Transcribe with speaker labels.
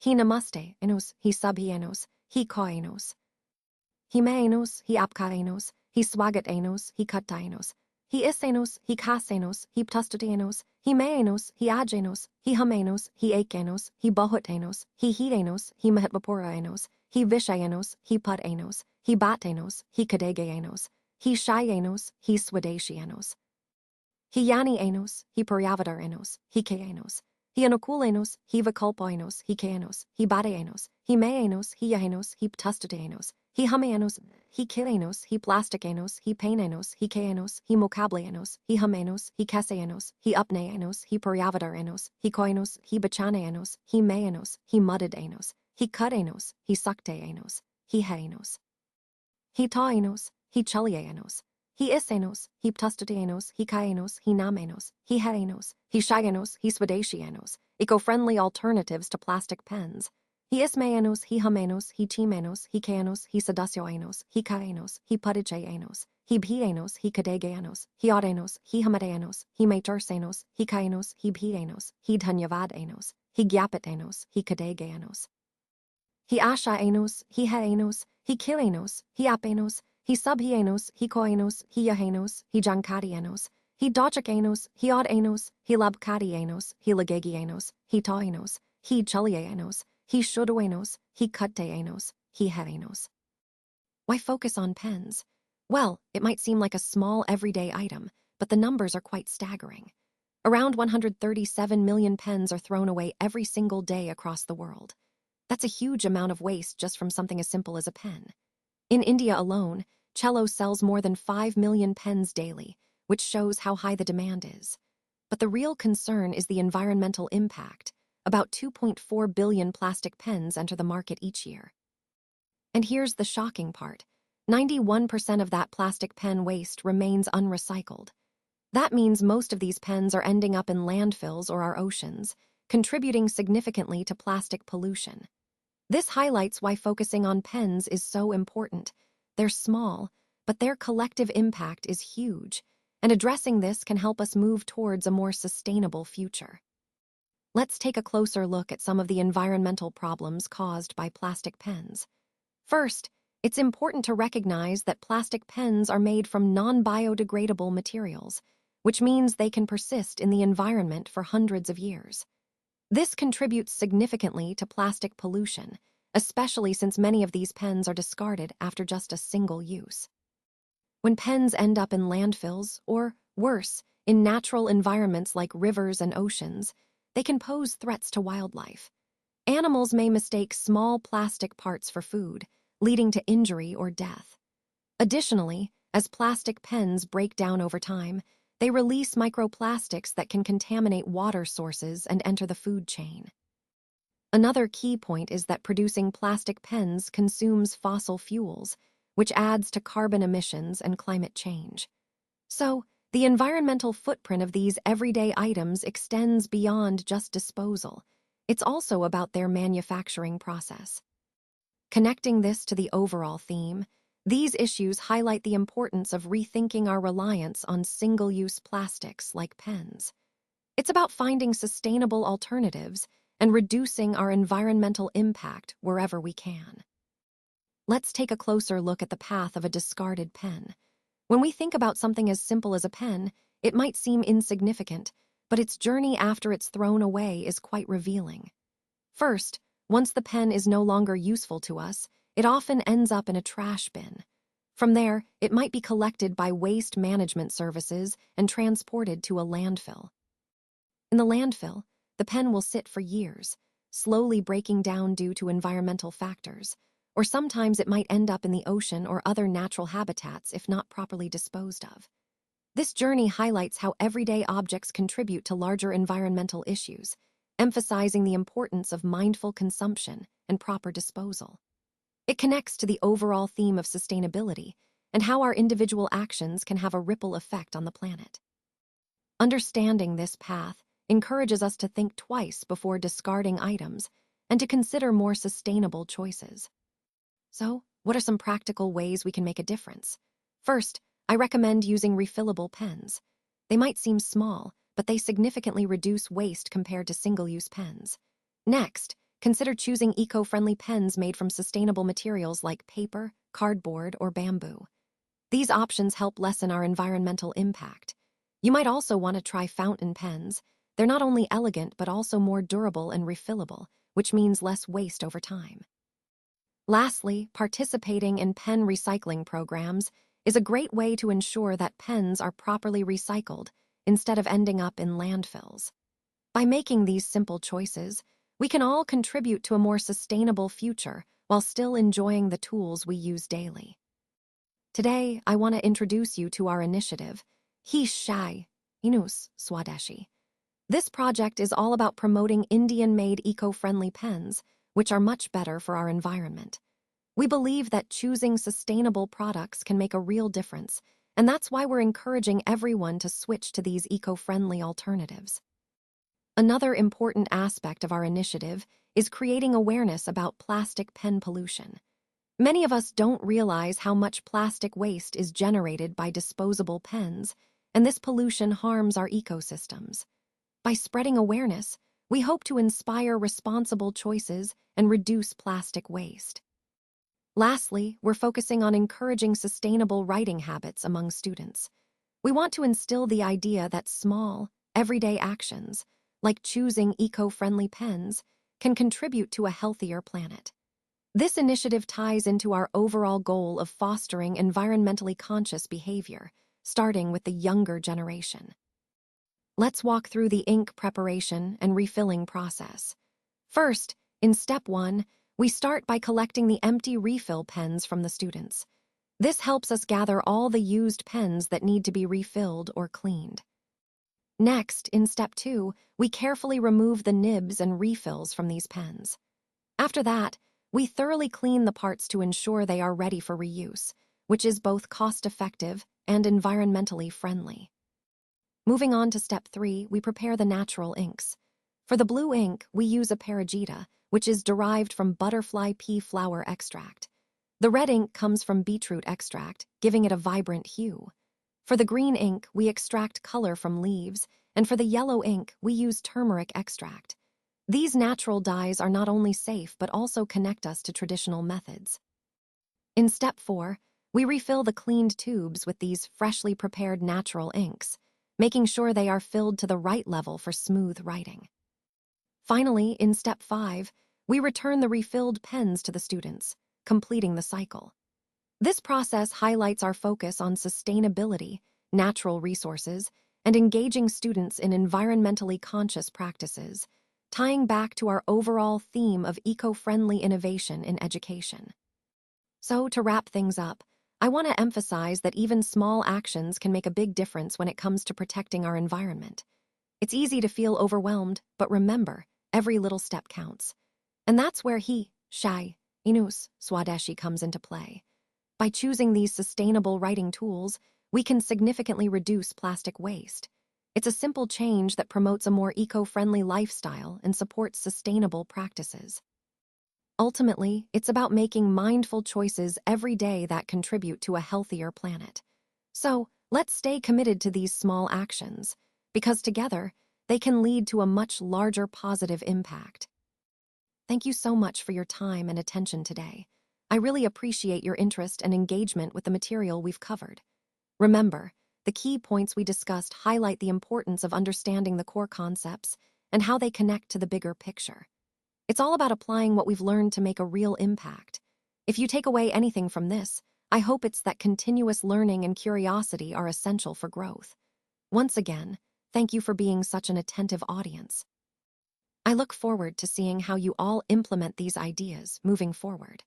Speaker 1: He namaste enos, he subhienos, he koenos. He maenos, he apkarenos, he swagatenos, he kataenos. He isenos, he kasenos, he ptustatenos, he maenos, he agenos, he hamenos, he akenos, he bohutenos, he hirenos, he mahetvaporaenos, he vishaenos, he putenos, he batenos, he kadegeanos, he shayenos, he swadatianos. He yanienos, he periavadarenos, he kaenos. He anokulenos, he vaculpoenos, he kaenos, he bateanos, he maenos, he yahenos, he ptustatenos, he humeanos, he kilenos, he plastikenos, he panenos, he kaenos, he mocableanos, he humenos, he caseanos, he upneanos, he periavadarenos, he koenos, he bachaneanos, he maenos, he mudadenos, he cutenos, he sucteanos, he heanos. He taenos, he chulienos, he isenos, he ptustatenos, he kaenos, he namenos, he herenos, he shagenos, he swadatianos, eco-friendly alternatives to plastic pens. He ismeanos, he humenos, he timenos, he kaenos, he sedasioanos, he kaenos, he puticheanos, he bhienos, he kadegeanos, he arenos, he humedeanos, he matersenos, he kaenos, he bhienos, he dhanyavadenos, he gyapatenos, he kadegeanos. He ashaenos, he herenos, he kilenos, he apenos, he subhienos, he koenos, he yahenos, he jankadienos, he dochakenos, he odenos, he labkadienos, he lagagienos, he taenos, he chulienos, he shuduenos, he kuteanos, he herenos. Why focus on pens? Well, it might seem like a small everyday item, but the numbers are quite staggering. Around 137 million pens are thrown away every single day across the world. That's a huge amount of waste just from something as simple as a pen. In India alone, Cello sells more than 5 million pens daily, which shows how high the demand is. But the real concern is the environmental impact. About 2.4 billion plastic pens enter the market each year. And here's the shocking part. 91% of that plastic pen waste remains unrecycled. That means most of these pens are ending up in landfills or our oceans, contributing significantly to plastic pollution. This highlights why focusing on pens is so important. They're small, but their collective impact is huge, and addressing this can help us move towards a more sustainable future. Let's take a closer look at some of the environmental problems caused by plastic pens. First, it's important to recognize that plastic pens are made from non-biodegradable materials, which means they can persist in the environment for hundreds of years. This contributes significantly to plastic pollution, especially since many of these pens are discarded after just a single use. When pens end up in landfills, or worse, in natural environments like rivers and oceans, they can pose threats to wildlife. Animals may mistake small plastic parts for food, leading to injury or death. Additionally, as plastic pens break down over time, they release microplastics that can contaminate water sources and enter the food chain. Another key point is that producing plastic pens consumes fossil fuels, which adds to carbon emissions and climate change. So, the environmental footprint of these everyday items extends beyond just disposal. It's also about their manufacturing process. Connecting this to the overall theme, these issues highlight the importance of rethinking our reliance on single-use plastics like pens. It's about finding sustainable alternatives and reducing our environmental impact wherever we can. Let's take a closer look at the path of a discarded pen. When we think about something as simple as a pen, it might seem insignificant, but its journey after it's thrown away is quite revealing. First, once the pen is no longer useful to us, it often ends up in a trash bin. From there, it might be collected by waste management services and transported to a landfill. In the landfill, the pen will sit for years, slowly breaking down due to environmental factors, or sometimes it might end up in the ocean or other natural habitats if not properly disposed of. This journey highlights how everyday objects contribute to larger environmental issues, emphasizing the importance of mindful consumption and proper disposal. It connects to the overall theme of sustainability and how our individual actions can have a ripple effect on the planet. Understanding this path encourages us to think twice before discarding items and to consider more sustainable choices. So, what are some practical ways we can make a difference? First, I recommend using refillable pens. They might seem small, but they significantly reduce waste compared to single-use pens. Next, consider choosing eco-friendly pens made from sustainable materials like paper, cardboard, or bamboo. These options help lessen our environmental impact. You might also want to try fountain pens. They're not only elegant but also more durable and refillable, which means less waste over time. Lastly, participating in pen recycling programs is a great way to ensure that pens are properly recycled instead of ending up in landfills. By making these simple choices, we can all contribute to a more sustainable future while still enjoying the tools we use daily. Today, I want to introduce you to our initiative, Hishai Inus Swadeshi. This project is all about promoting Indian-made eco-friendly pens, which are much better for our environment. We believe that choosing sustainable products can make a real difference, and that's why we're encouraging everyone to switch to these eco-friendly alternatives. Another important aspect of our initiative is creating awareness about plastic pen pollution. Many of us don't realize how much plastic waste is generated by disposable pens, and this pollution harms our ecosystems. By spreading awareness, we hope to inspire responsible choices and reduce plastic waste. Lastly, we're focusing on encouraging sustainable writing habits among students. We want to instill the idea that small, everyday actions, like choosing eco-friendly pens, can contribute to a healthier planet. This initiative ties into our overall goal of fostering environmentally conscious behavior, starting with the younger generation. Let's walk through the ink preparation and refilling process. First, in step 1, we start by collecting the empty refill pens from the students. This helps us gather all the used pens that need to be refilled or cleaned. Next, in step 2, we carefully remove the nibs and refills from these pens. After that, we thoroughly clean the parts to ensure they are ready for reuse, which is both cost-effective and environmentally friendly. Moving on to step 3, we prepare the natural inks. For the blue ink, we use a Paragita, which is derived from butterfly pea flower extract. The red ink comes from beetroot extract, giving it a vibrant hue. For the green ink, we extract color from leaves, and for the yellow ink, we use turmeric extract. These natural dyes are not only safe but also connect us to traditional methods. In step 4, we refill the cleaned tubes with these freshly prepared natural inks, making sure they are filled to the right level for smooth writing. Finally, in step 5, we return the refilled pens to the students, completing the cycle. This process highlights our focus on sustainability, natural resources, and engaging students in environmentally conscious practices, tying back to our overall theme of eco-friendly innovation in education. So, to wrap things up, I want to emphasize that even small actions can make a big difference when it comes to protecting our environment. It's easy to feel overwhelmed, but remember, every little step counts. And that's where Shai Inus Swadeshi comes into play. By choosing these sustainable writing tools, we can significantly reduce plastic waste. It's a simple change that promotes a more eco-friendly lifestyle and supports sustainable practices. Ultimately, it's about making mindful choices every day that contribute to a healthier planet. So, let's stay committed to these small actions, because together, they can lead to a much larger positive impact. Thank you so much for your time and attention today. I really appreciate your interest and engagement with the material we've covered. Remember, the key points we discussed highlight the importance of understanding the core concepts and how they connect to the bigger picture. It's all about applying what we've learned to make a real impact. If you take away anything from this, I hope it's that continuous learning and curiosity are essential for growth. Once again, thank you for being such an attentive audience. I look forward to seeing how you all implement these ideas moving forward.